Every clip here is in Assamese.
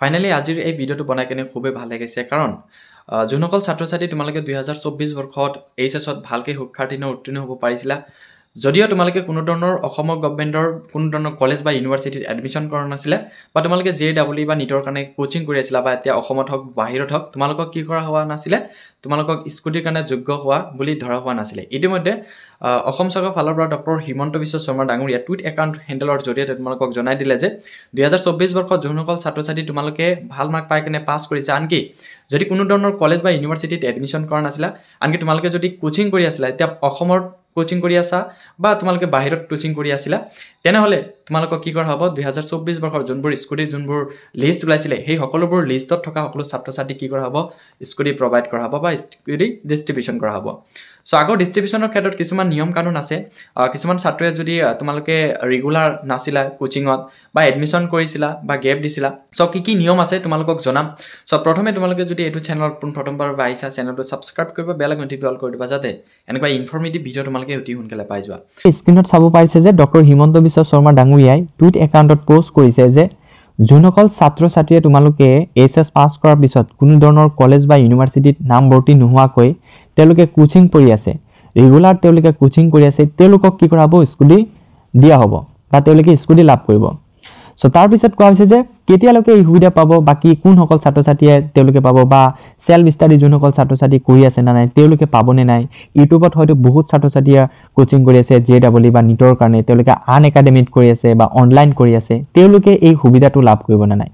ফাইনালি আজিৰ এই ভিডিঅ'টো বনাই কেনে খুবেই ভাল লাগিছে কাৰণ যোনসকল ছাত্ৰ-ছাত্ৰী তোমালোকে 2024 বৰ্ষত এইচএছত ভালকে শিক্ষাৰ্থীনে উত্তীৰ্ণ হ'ব পাৰিছিলা যদিও তোমালোকে কোনো ধৰণৰ অসম গভৰ্ণমেণ্টৰ কোনো ধৰণৰ কলেজ বা ইউনিভাৰ্চিটিত এডমিশন কৰা নাছিলে বা তোমালোকে জেডব্লিউ বা নিটৰ কাৰণে কোচিং কৰি আছিলা বা এতিয়া অসমত হওক বাহিৰত হওক তোমালোকক কি কৰা হোৱা নাছিলে তোমালোকক স্কুটিৰ কাৰণে যোগ্য হোৱা বুলি ধৰা হোৱা নাছিলে ইতিমধ্যে অসম চৰকাৰৰ ফালৰ পৰা ডক্টৰ হিমন্ত বিশ্ব শৰ্মা ডাঙৰীয়া টুইট একাউণ্ট হেণ্ডেলৰ জৰিয়তে তোমালোকক জনাই দিলে যে 2024 বৰ্ষত যোনসকল ছাত্ৰ-ছাত্ৰী তোমালোকে ভাল মাৰ্ক পাই কেনে পাছ কৰিছে আনকি যদি কোনো ধৰণৰ কলেজ বা ইউনিভাৰ্চিটিত এডমিশন কৰা নাছিলা আনকি তোমালোকে যদি কোচিং কৰি আছিলা এতিয়া অসমৰ কোচিং কৰি আছা বা তোমালোকে বাহিৰত কোচিং কৰি আছিলা তেনেহলে তোমালোকক কি কৰা হ'ব 2024 বৰ্ষৰ যোনবোৰ স্কুটি যোনবোৰ লিষ্ট ওলাইছিলে সেই সকলোবোৰ লিষ্টত থকা সকলো ছাত্ৰ-ছাত্ৰী কি কৰা হ'ব স্কুটি প্ৰভাইড কৰা হ'ব বা স্কুটি ডিস্ট্ৰিবিউচন কৰা হ'ব সো আগৰ ডিস্ট্ৰিবিউচনৰ ক্ষেত্ৰত কিছুমান নিয়ম কানুন আছে কিছুমান ছাত্ৰয়ে যদি তোমালোকে ৰেগুলাৰ নাছিলা কোচিংত বা এডমিশন কৰিছিলা বা গেপ দিছিলা সো কি নিয়ম আছে তোমালোকক জনাম সো প্ৰথমে তোমালোকে যদি এটো চেনেলত প্ৰথমবাৰ বাইছা চেনেলটো সাবস্ক্ৰাইব কৰিবা বেল আইকনটো অল কৰি দিবা যাতে এনেকুৱা ইনফৰমেটিভ ভিডিও তোমালোকে অতি সোনকালে পাই যোৱা স্ক্ৰিনত চাব পাৰিছে যে ডক্টৰ হিমন্ত বিশ্ব শৰ্মা ডাঙৰীয়াই টুইট একাউণ্টত পোষ্ট কৰিছে যে যোনসকল ছাত্ৰ-ছাত্ৰীয়ে তোমালোকে এইচএছ পাছ কৰাৰ পিছত কোনো ধৰণৰ কলেজ বা ইউনিভাৰ্চিটিত নাম ভৰ্তি নোহোৱাকৈ তেওঁলোকে কোচিং কৰি আছে ৰেগুলাৰ তেওঁলোকে কোচিং কৰি আছে তেওঁলোকক কি কৰা হ'ব স্কুটি দিয়া হ'ব বা তেওঁলোকে স্কুটি লাভ কৰিব সো তাৰ পিছত কোৱা হৈছে যে কেতিয়ালৈকে এই সুবিধা পাব বাকি কোন সকল ছাত্ৰ-ছাত্ৰীয়ে তেওঁলোকে পাব বা সেলফ ষ্টাডি যোনসকল ছাত্ৰ-ছাত্ৰী কৰি আছে না নাই তেওঁলোকে পাবনে নাই ইউটিউবত হয়তো বহুত ছাত্ৰ-ছাত্ৰীয়ে কোচিং কৰি আছে জেডব্লিউ বা নিটৰ কাৰণে তেওঁলোকে আন একাডেমিত কৰি আছে বা অনলাইন কৰি আছে তেওঁলোকে এই সুবিধাটো লাভ কৰিব না নাই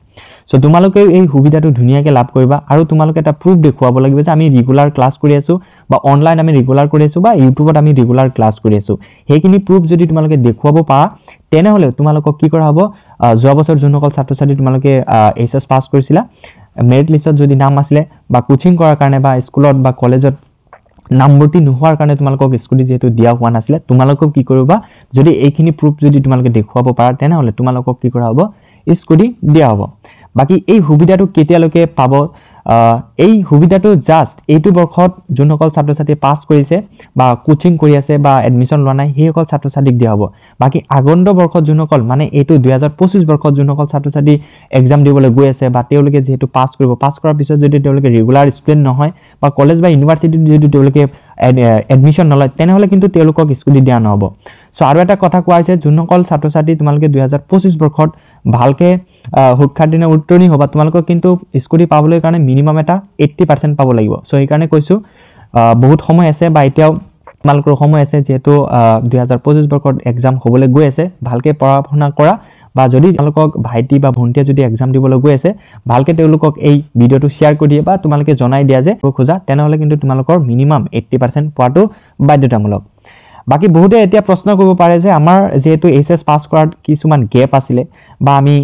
সো তোমালোকে এই সুবিধাটো ধুনিয়াকে লাভ কৰিবা আৰু তোমালোকে এটা প্ৰুফ দেখুৱাব লাগিব যে আমি ৰেগুলাৰ ক্লাছ কৰি আছো বা অনলাইন আমি ৰেগুলাৰ কৰি আছো বা ইউটিউবত আমি ৰেগুলাৰ ক্লাছ কৰি আছো হেকিনি প্ৰুফ যদি তোমালোকে দেখুৱাব পাৰা তেনেহলে তোমালোকক কি কৰা হ'ব যোৱা বছৰ যোনসকল ছাত্ৰ-ছাত্ৰী তোমালোকে এইচএছ পাছ কৰিছিলা মেৰিট লিষ্টত যদি নাম আছিলে বা কোচিং কৰাৰ কাৰণে বা স্কুলত বা কলেজত নামভৰ্তি নোহোৱাৰ কাৰণে তোমালোকক স্কুটি যেহেতু দিয়া হোৱা নাছিলে তোমালোকক কি কৰিবা যদি এইখিনি প্ৰুফ যদি তোমালোকে দেখুৱাব পাৰা তেনেহলে তোমালোকক কি কৰা হ'ব স্কুটি দিয়া হ'ব বাকি এই সুবিধাটো কেতিয়ালৈকে পাব এই সুবিধাটো জাস্ট এইটো বৰ্ষত যোনসকল ছাত্ৰ-ছাত্ৰী পাছ কৰিছে বা কোচিং কৰি আছে বা এডমিশন লোৱা নাই হেসকল ছাত্ৰ-ছাত্ৰীক দিয়া হ'ব বাকি আগন্দ বৰ্ষত যোনসকল মানে এইটো 2025 বৰ্ষত যোনসকল ছাত্ৰ-ছাত্ৰী এক্সাম দিবলৈ গৈ আছে বা তেওঁলোকে যেহেতু পাছ কৰিব পাছ কৰাৰ পিছত যদি তেওঁলোকে ৰেগুলাৰ ষ্টুডেন্ট নহয় বা কলেজ বা ইউনিভাৰ্চিটিত যদি তেওঁলোকে এডমিশন নলয় তেনেহলে কিন্তু তেওঁলোকক স্কুটি দিয়া নহব সো আৰু এটা কথা কোৱা হৈছে যোনসকল ছাত্ৰ-ছাত্ৰী তোমালোকে 2025 বৰ্ষত ভালকে শিক্ষাৰ্থীনে উত্তীৰ্ণ হ'বা তোমালোকক কিন্তু স্কুটি পাবলৈ কাৰণে মিনিমাম এটা 80% পাব লাগিব সো এই কাৰণে কৈছো বহুত সময় আছে বা এতিয়াও তোমালোকৰ সময় আছে যেহেতু 2025 বৰ্ষত এক্সাম হ'বলৈ গৈ আছে ভালকে পঢ়া-শুনা কৰা বা যদি তোমালোকক ভাইটি বা ভন্টিয়ে যদি এক্সাম দিবলৈ গৈ আছে ভালকে তেওঁলোকক এই ভিডিওটো শেয়াৰ কৰি দিয়া বা তোমালোকে জনাই দিয়া যে খোজা তেনেহলে কিন্তু তোমালোকৰ মিনিমাম 80% পোৱাটো বাধ্যতামূলক বাকি বহুতে এতিয়া প্ৰশ্ন কৰিব পাৰে যে আমাৰ যেহেতু এইচএছ পাছ কৰাত কিছুমান গেপ আছিল বা আমি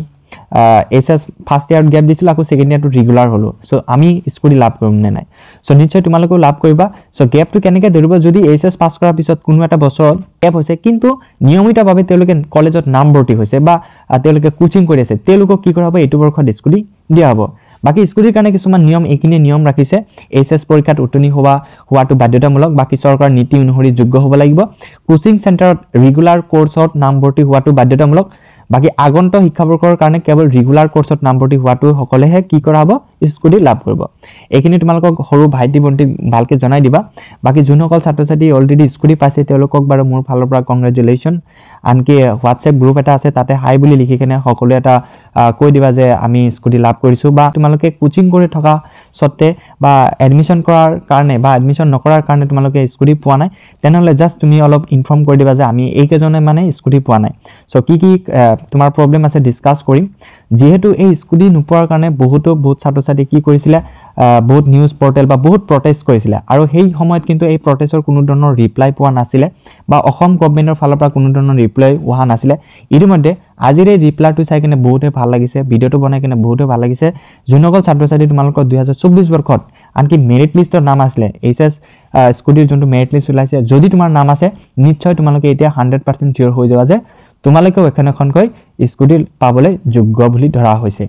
এইচএছ ফাৰ্স্ট ইয়াৰ গেপ দিছিল আকৌ সেকেন্ড ইয়াৰটো ৰেগুলাৰ হলো সো আমি স্কুটি লাভ কৰিম নে নাই সো নিশ্চয় তোমালোকে লাভ কৰিবা সো গেপটো কেনেকৈ ধৰিব যদি এইচএছ পাছ কৰাৰ পিছত কোনো এটা বছৰত গেপ হৈছে কিন্তু নিয়মিতভাৱে তেওঁলোকে কলেজত নাম ভৰ্তি হৈছে বা তেওঁলোকে কোচিং কৰি আছে তেওঁলোকক কি কৰা হ'ব এইটো বৰ্ষত স্কুটি দিয়া হ'ব বাকি স্কুটিৰ কাৰণে কিছুমান নিয়ম এইখিনি নিয়ম ৰাখিছে এইচএছ পৰীক্ষাত উত্তীৰ্ণ হোৱাটো বাধ্যতামূলক বাকি চৰকাৰ নীতি অনুসৰি যোগ্য হ'ব লাগিব কোচিং চেণ্টাৰত ৰেগুলাৰ কোৰ্সত নাম ভৰ্তি হোৱাটো বাধ্যতামূলক বাকি আগন্ত শিক্ষাবৰ্ষৰ কাৰণে কেৱল ৰেগুলাৰ কোৰ্সত নাম ভৰ্তি হোৱাটো সকলেহে কি কৰা হ'ব স্কুটি লাভ কৰিব এইখিনি তোমালোকক সৰু ভাইটি ভন্টি ভালকে জনাই দিবা বাকি যোনসকল ছাত্ৰ-ছাত্ৰী অলৰেডি স্কুটি পাইছে তেওঁলোকক বাৰু মোৰ ফালৰ পৰা কংগ্ৰেচুলেশ্যন আনকি হোৱাটছএপ গ্ৰুপ এটা আছে তাতে হাই বুলি লিখি কেনে সকলো এটা কৈ দিবা যে আমি স্কুটি লাভ কৰিছো বা তোমালোকে কোচিং কৰি থকা সত্তে বা এডমিশন কৰাৰ কাৰণে বা এডমিশন নকৰাৰ কাৰণে তোমালোকে স্কুটি পোৱা নাই তেনেহলে জাস্ট তুমি অলপ ইনফৰ্ম কৰি দিবা যে আমি এইকেজনে মানে স্কুটি পোৱা নাই সো কি তোমাৰ প্ৰবলেম আছে ডিসকাস কৰিম যেহেতু এই স্কুটি নোপোৱাৰ কাৰণে বহুত ছাত্ৰ-ছাত্ৰী কি কৰিছিল বহুত নিউজ পৰ্টেল বা বহুত প্ৰটেষ্ট কৰিছিল আৰু সেই সময়ত কিন্তু এই প্ৰটেষ্টৰ কোনো ধৰণৰ ৰিপ্লাই পোৱা নাছিল বা অসম গভৰ্ণমেণ্টৰ ফালৰ পৰা কোনো ধৰণৰ ৰিপ্লাই হোৱা নাছিল ইতিমধ্যে আজিৰ এই ৰিপ্লাইটো চাই কিনে বহুতে ভাল লাগিছে ভিডিওটো বনাই কিনে বহুতে ভাল লাগিছে যোনসকল ছাত্ৰ-ছাত্ৰী তোমালোকৰ 2024 বৰ্ষত আনকি মেৰিট লিষ্টৰ নাম আছিল এইচএছ স্কুটিৰ যোনটো মেৰিট লিষ্ট ওলাইছে যদি তোমাৰ নাম আছে নিশ্চয় তোমালোকে এতিয়া 100% চিয়ৰ হৈ যাবা যে তোমালোকেও এখনকৈ স্কুটি পাবলৈ যোগ্য বুলি ধৰা হৈছে